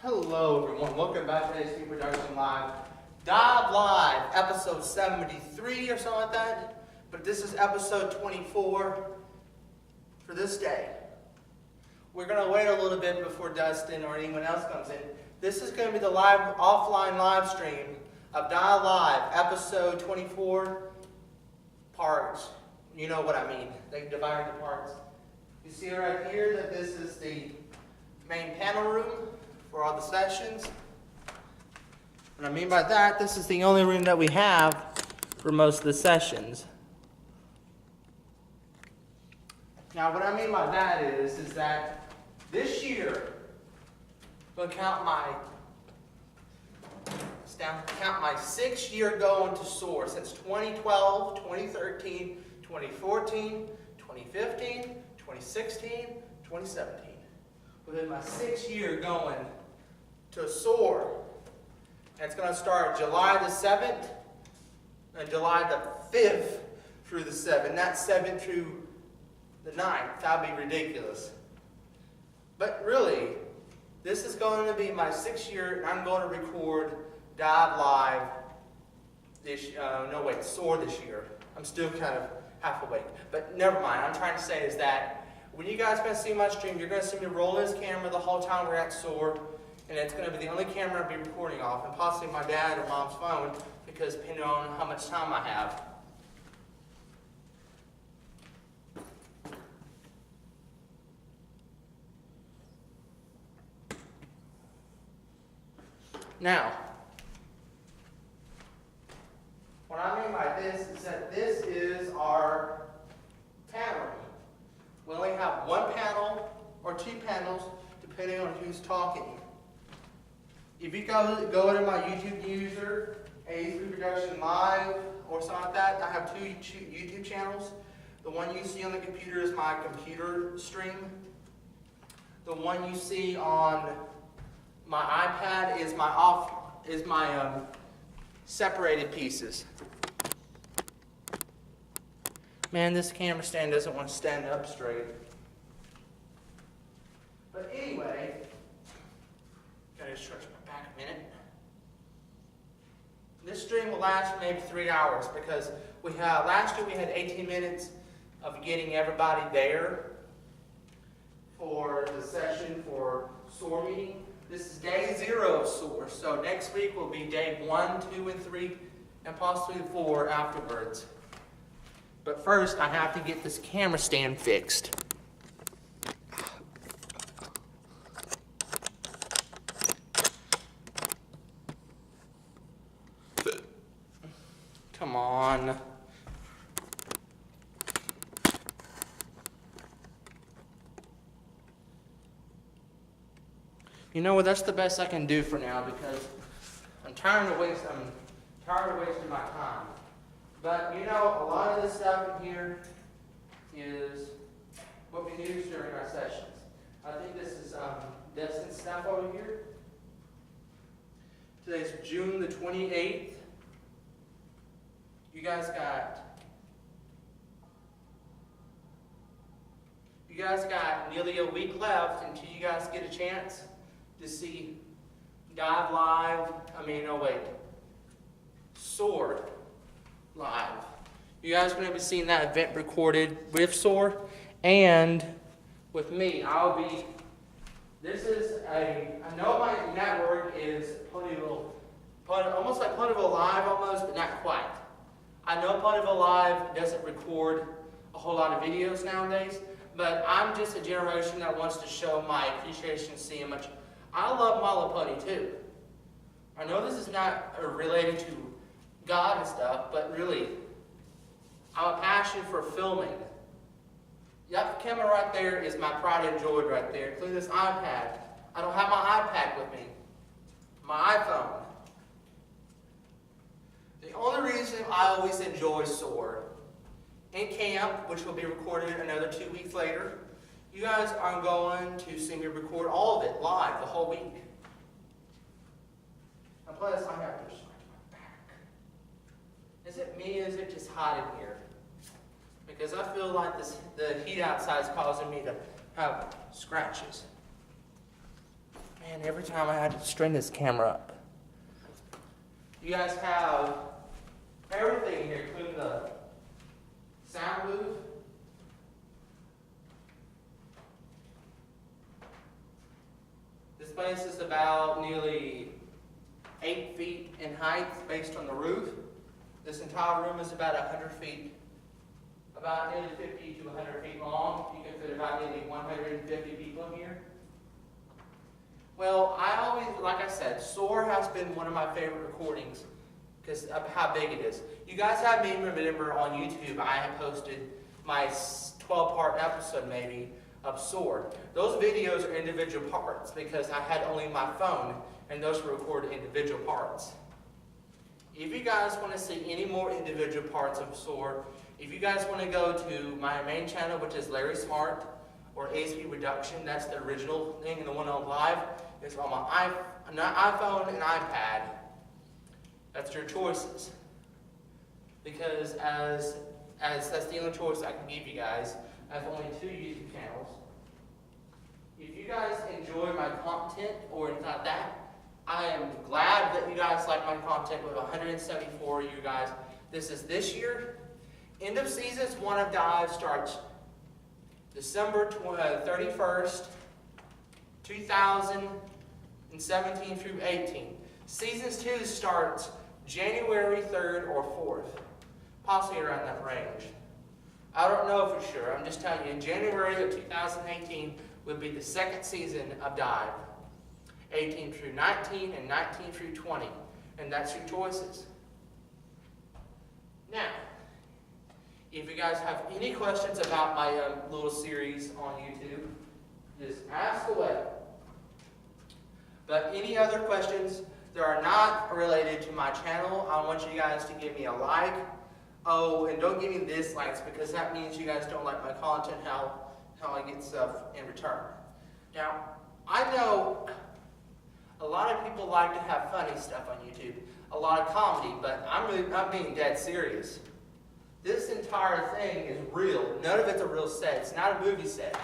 Hello everyone, welcome back to AC Production Live. Dive Live, episode 73 or something like that. But this is episode 24 for this day. We're going to wait a little bit before Dustin or anyone else comes in. This is going to be the offline live stream of Dive Live, episode 24 parts. You know what I mean. They divided the parts. You see right here that this is the main panel room for all the sessions. What I mean by that, this is the only room that we have for most of the sessions. Now what I mean by that is that this year, I'm going to count my 6th year going to SOAR since 2012, 2013, 2014, 2015, 2016, 2017. Within my 6th year going to SOAR. And it's going to start July the 7th and July the 5th through the 7th. Not 7th through the 9th. That would be ridiculous. But really, this is going to be my 6th year, and I'm going to record Dive Live SOAR this year. I'm still kind of half awake. But never mind. I'm trying to say is that when you guys are going to see my stream, you're going to see me roll this camera the whole time we're at SOAR. And it's going to be the only camera I'll be recording off, and possibly my dad or mom's phone, because depending on how much time I have. Now, what I mean by this is that this is our panel room. We only have one panel or two panels, depending on who's talking. If you go to my YouTube user, AC Production Live, or something like that, I have two YouTube channels. The one you see on the computer is my computer stream. The one you see on my iPad is my separated pieces. Man, this camera stand doesn't want to stand up straight. But anyway, gotta stretch my back a minute. This stream will last for maybe 3 hours because last year we had 18 minutes of getting everybody there for the session for SOAR meeting. This is day 0 of SOAR, so next week will be day 1, 2, and 3, and possibly 4 afterwards. But first, I have to get this camera stand fixed. Come on. You know what? That's the best I can do for now because I'm tired of wasting my time. But you know, a lot of this stuff in here is what we use during our sessions. I think this is Destin's stuff over here. Today's June the 28th. You guys got nearly a week left until you guys get a chance to see Dive Live. SOAR Live. You guys are going to be seeing that event recorded with SOAR and with me. I know my network is almost like Ponyville Live almost, but not quite. I know Ponyville Live doesn't record a whole lot of videos nowadays, but I'm just a generation that wants to show my appreciation, see how much I love My Little Pony too. I know this is not related to God and stuff, but really, I'm a passion for filming. That camera right there is my pride and joy right there, including this iPad. I don't have my iPad with me, my iPhone. The only reason I always enjoy SOAR, in camp, which will be recorded another 2 weeks later, you guys are going to see me record all of it live the whole week. And plus, I have to stretch my back. Is it me or is it just hot in here? Because I feel like the heat outside is causing me to have scratches. Man, every time I had to straighten this camera up. You guys have everything here, including the sound booth. This place is about nearly 8 feet in height based on the roof. This entire room is about 100 feet, about nearly 50 to 100 feet long. You can fit about nearly 150 people here. Well, I always, like I said, SOAR has been one of my favorite recordings because of how big it is. You guys have me remember on YouTube, I have posted my 12-part episode maybe of SOAR. Those videos are individual parts because I had only my phone and those were recorded individual parts. If you guys want to see any more individual parts of SOAR, if you guys want to go to my main channel, which is Larry Smart, or ASP Reduction, that's the original thing, and the one on live is on my iPhone and iPad. That's your choices. Because as that's the only choice I can give you guys. I have only 2 YouTube channels. If you guys enjoy my content or anything like that, I am glad that you guys like my content with 174 of you guys. This is this year. End of seasons 1 of Dive starts December 31st, 2017 through 18. Seasons 2 starts January 3rd or 4th, possibly around that range. I don't know for sure. I'm just telling you, in January of 2018 will be the 2nd season of Dive. 18 through 19 and 19 through 20. And that's your choices. Now, if you guys have any questions about my little series on YouTube, just ask away. But any other questions that are not related to my channel, I want you guys to give me a like. Oh, and don't give me dislikes because that means you guys don't like my content, how I get stuff in return. Now, I know a lot of people like to have funny stuff on YouTube, a lot of comedy, but I'm being dead serious. This entire thing is real. None of it's a real set. It's not a movie set.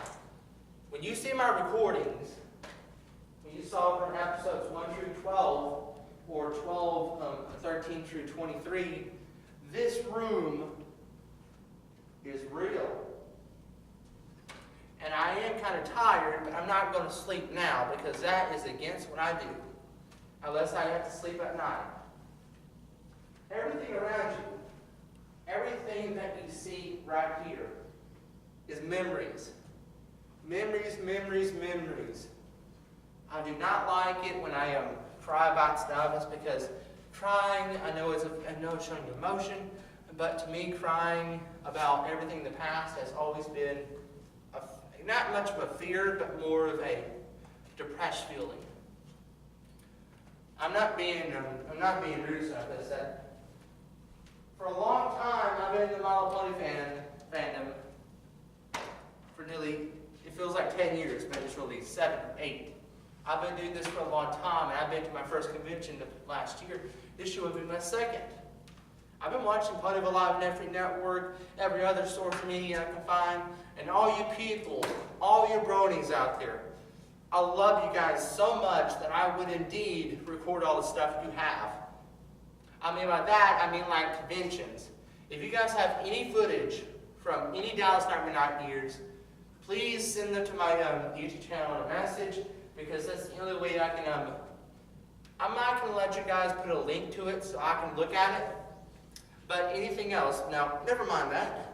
When you see my recordings, when you saw from episodes 1 through 12, or 13 through 23, this room is real. And I am kind of tired, but I'm not going to sleep now because that is against what I do. Unless I have to sleep at night. Everything around you, everything that you see right here is memories. Memories, memories, memories. I do not like it when I cry about stuff. It's because crying, I know it's showing emotion, but to me crying about everything in the past has always been not much of a fear, but more of a depressed feeling. I'm not being rude about this. For a long time, I've been in the My Little Pony fandom for nearly, it feels like 10 years, but it's really 7 or 8. I've been doing this for a long time, and I've been to my first convention last year. This year will be my 2nd. I've been watching Pony Alive Network, every other source of media I can find, and all you people, all you bronies out there, I love you guys so much that I would indeed record all the stuff you have. I mean by that, I mean like conventions. If you guys have any footage from any Dallas Nightmare Night years, please send them to my YouTube channel in a message, because that's the only way I can, I'm not going to let you guys put a link to it so I can look at it, but anything else, now, never mind that.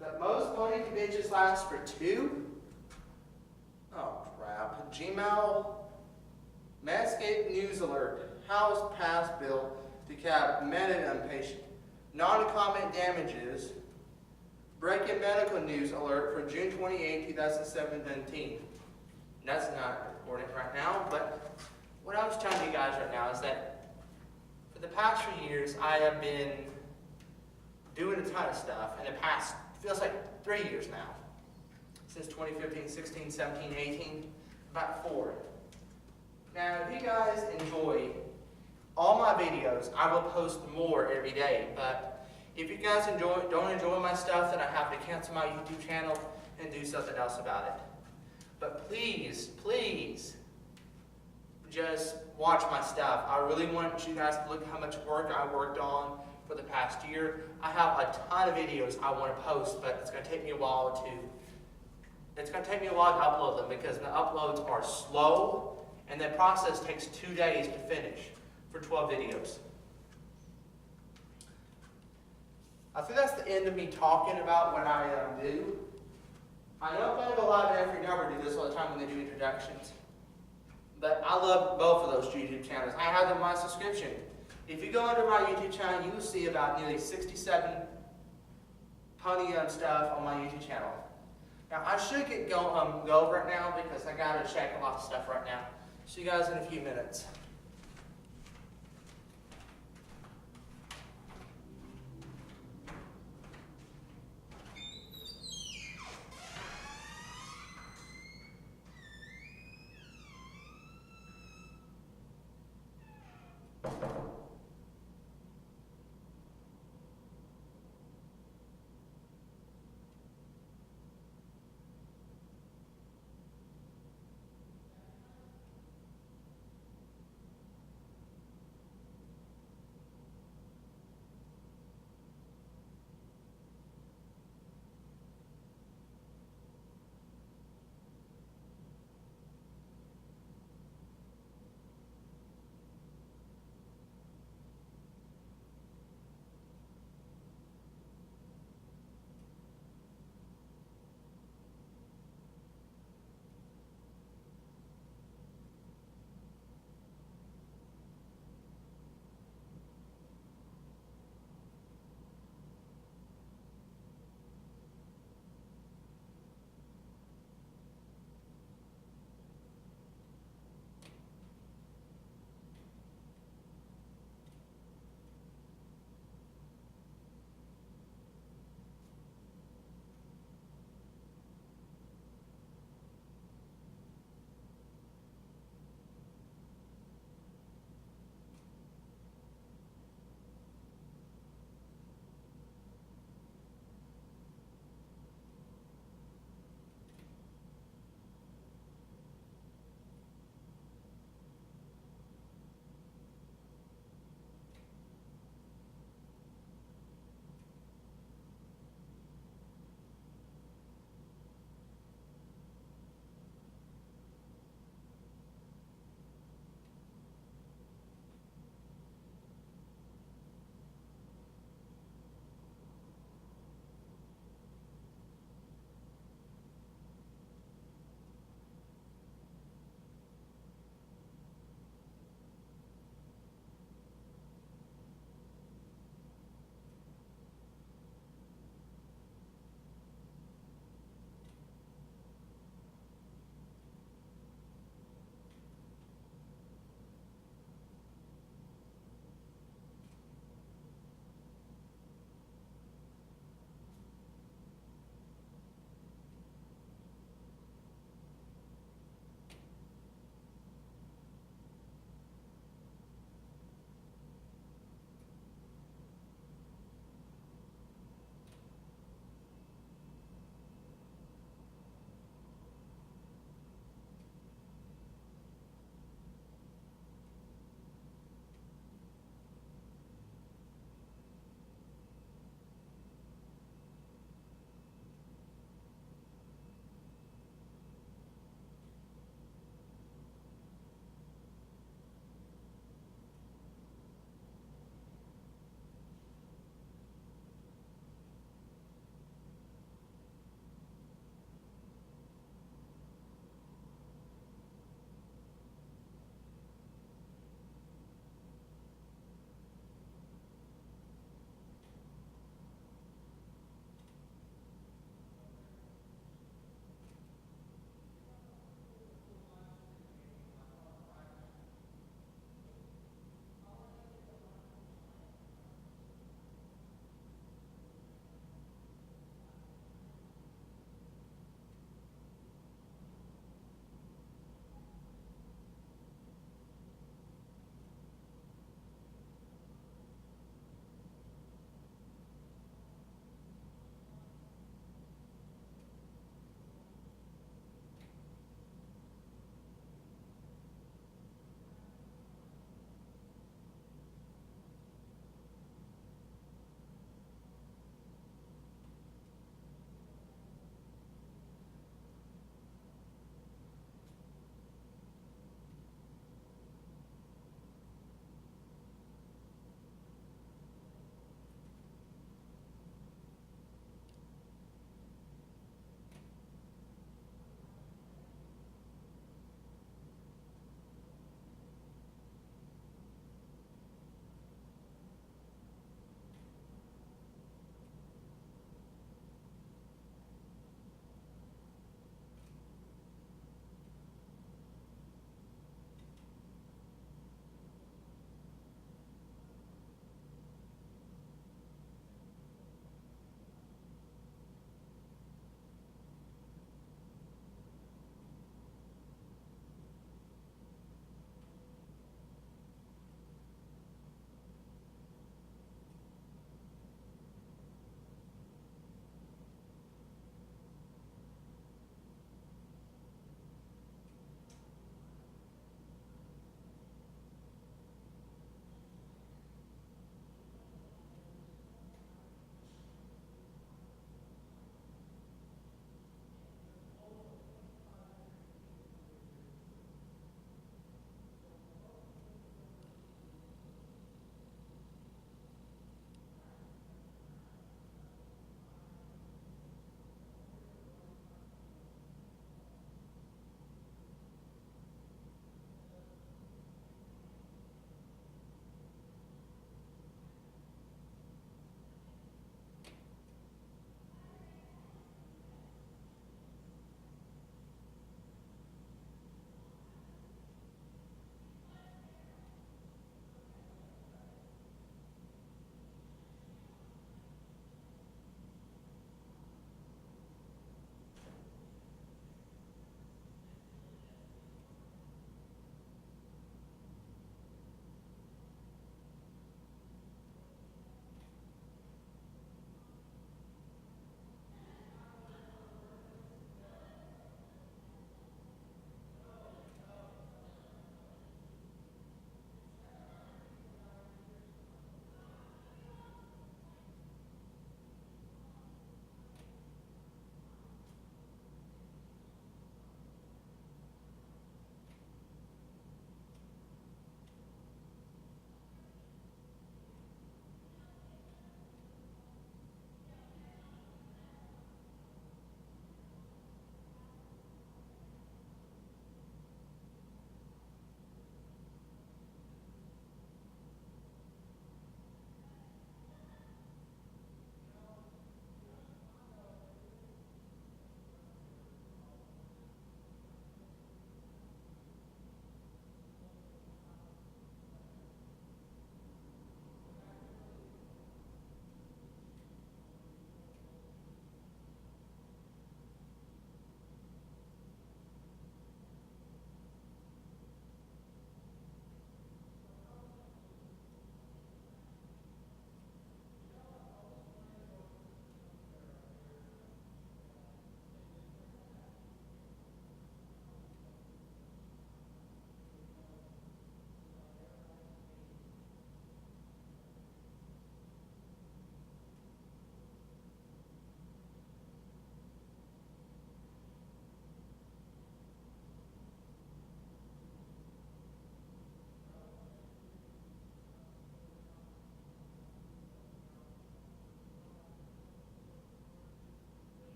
But most pony conventions last for 2. Oh crap. Gmail, Manscaped News Alert, House Pass Bill to cap Meta patient, non-comment damages, breaking medical news alert for June 28, 2017. That's not important right now, but what I was telling you guys right now is that for the past few years, I have been doing a ton of stuff. In the past, feels like 3 years now. Since 2015, 16, 17, 18, about 4. Now, if you guys enjoy all my videos, I will post more every day, but if you guys don't enjoy my stuff, then I have to cancel my YouTube channel and do something else about it. But please, please, just watch my stuff. I really want you guys to look how much work I worked on for the past year. I have a ton of videos I want to post, but it's going to take me a while to upload them because the uploads are slow, and the process takes 2 days to finish for 12 videos. I think that's the end of me talking about what I do. I know I have a lot of every number do this all the time when they do introductions. But I love both of those YouTube channels. I have them on my subscription. If you go under my YouTube channel, you will see about nearly 67 pony stuff on my YouTube channel. Now, I should go over it now because I got to check a lot of stuff right now. See you guys in a few minutes.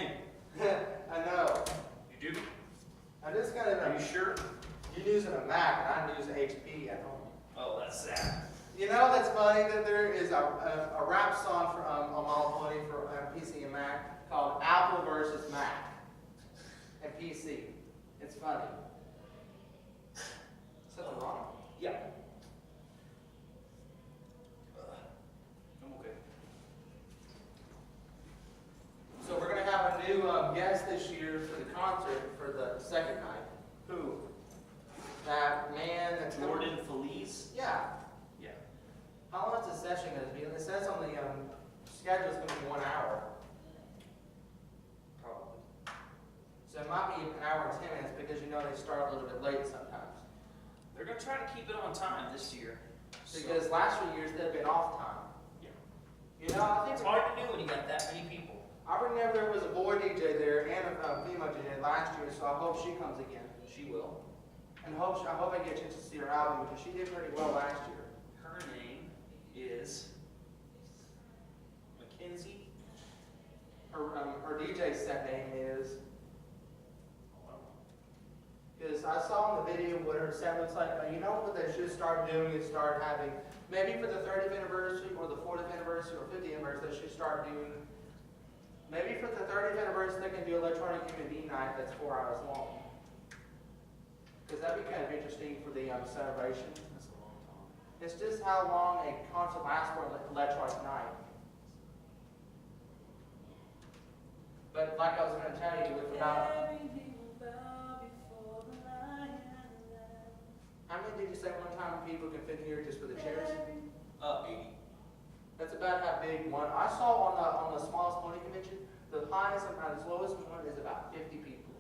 name. I know. You do? I just got it. Are you sure? You're using a Mac and I'm using HP at home. Oh, that's sad. You know, that's funny that there is a rap song for on Molly for PC and Mac called Apple versus Mac and PC. It's funny. Something wrong? Yeah. I'm okay. So we're going to have a new guest this year for the concert for the second night. Who? That man that's Jordan Feliz? Yeah. Yeah. How long is the session going to be? It says on the schedule it's going to be 1 hour. Probably. So it might be an hour and 10 minutes because you know they start a little bit late sometimes. They're going to try to keep it on time this year. Because last few years they've been off time. Yeah. You know, I think It's hard to do when you got that many people. I remember there was a boy DJ there and a female DJ last year, so I hope she comes again. She will. And I hope I get a chance to see her album because she did pretty well last year. Her name is Mackenzie. Her DJ set name is. Because I saw in the video what her set looks like, but you know what they should start doing is start having, maybe for the 30th anniversary or the 40th anniversary or 50th anniversary, they should start doing, maybe for the 30th anniversary they can do electronic M&D night that's 4 hours long. Because that'd be kind of interesting for the celebration. That's a long time. It's just how long a concert lasts for an electronic night. But like I was going to tell you, with about... How many did you say one time people can fit here just for the chairs? 80. That's about how big one. I saw on the smallest pony convention, the highest and the lowest one is about 50 people.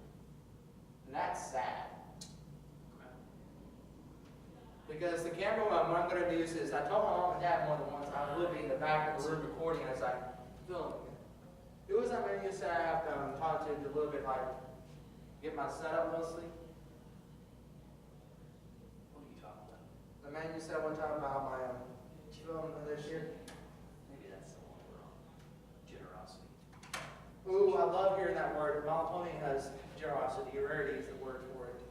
And that's sad. Because the camera I'm going to use is, I told my mom and dad more than once I would be in the back of the room recording as I filming it. It was that man you said I have to talk to a little bit like, get my setup mostly. What are you talking about? The man you said one time about my film this year. Maybe that's the one we're on. Generosity. Ooh, I love hearing that word. Malaponi has generosity. Rarity is the word for it.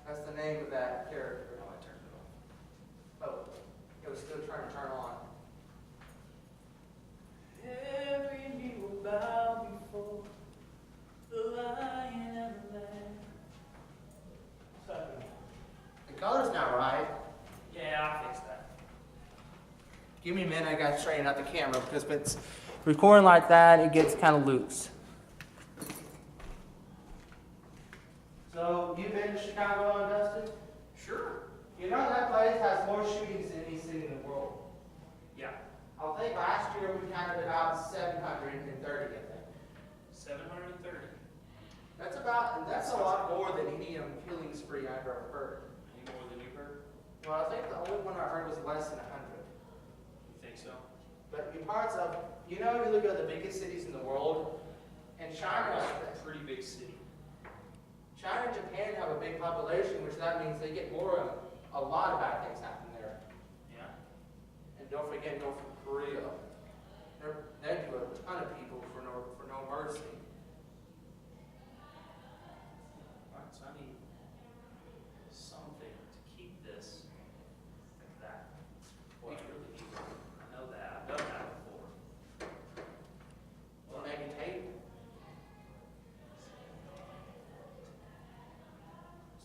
That's the name of that character. Oh, I turned it off. Oh, it was still trying to turn on. Every knee will bow before the Lion and the Lamb. The color's not right. Yeah, I'll fix that. Give me a minute, I gotta straighten out the camera because if it's recording like that, it gets kind of loose. So, you've been to Chicago, Dustin? Sure. You know that place has more shootings than any city in the world. Yeah. I think last year we counted about 730, I think. 730. That's a lot more than any killing spree I've ever heard. Any more than you heard? Well, I think the only one I heard was less than 100. You think so? But in parts of, you know, you look at the biggest cities in the world, and China, China's a pretty big city. China and Japan have a big population, which that means they get a lot of bad things happen there. Yeah. And don't forget North Korea. They do a ton of people for no mercy. Alright, so I need something to keep this like that. Boy, I really need it. I know that. I've done that before. Well, maybe tape.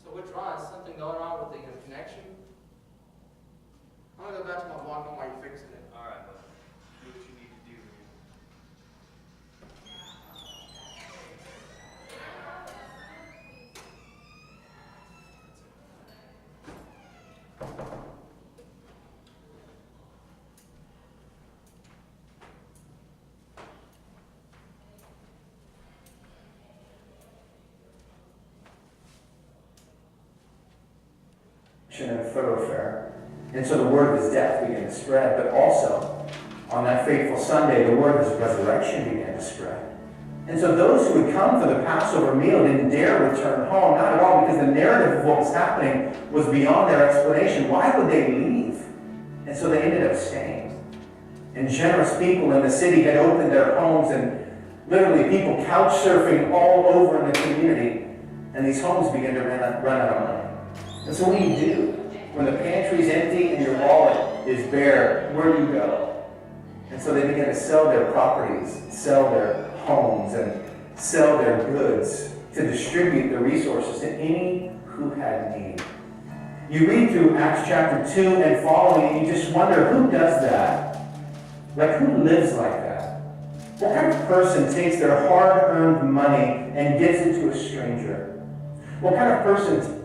So what's wrong? Is something going on with the connection? I'm gonna go back to my walk while you're fixing it. Alright, bud. Do what you need to do here. And thoroughfare. And so the word of his death began to spread, but also on that fateful Sunday, the word of his resurrection began to spread. And so those who had come for the Passover meal didn't dare return home, not at all, because the narrative of what was happening was beyond their explanation. Why would they leave? And so they ended up staying. And generous people in the city had opened their homes and Literally, people couch surfing all over in the community, and these homes begin to run out of money. And so what do you do? When the pantry's empty and your wallet is bare, where do you go? And so they begin to sell their properties, sell their homes, and sell their goods to distribute the resources to any who had need. You read through Acts chapter 2 and following, and you just wonder, who does that? Like, who lives like that? What kind of person takes their hard-earned money and gives it to a stranger? What kind of person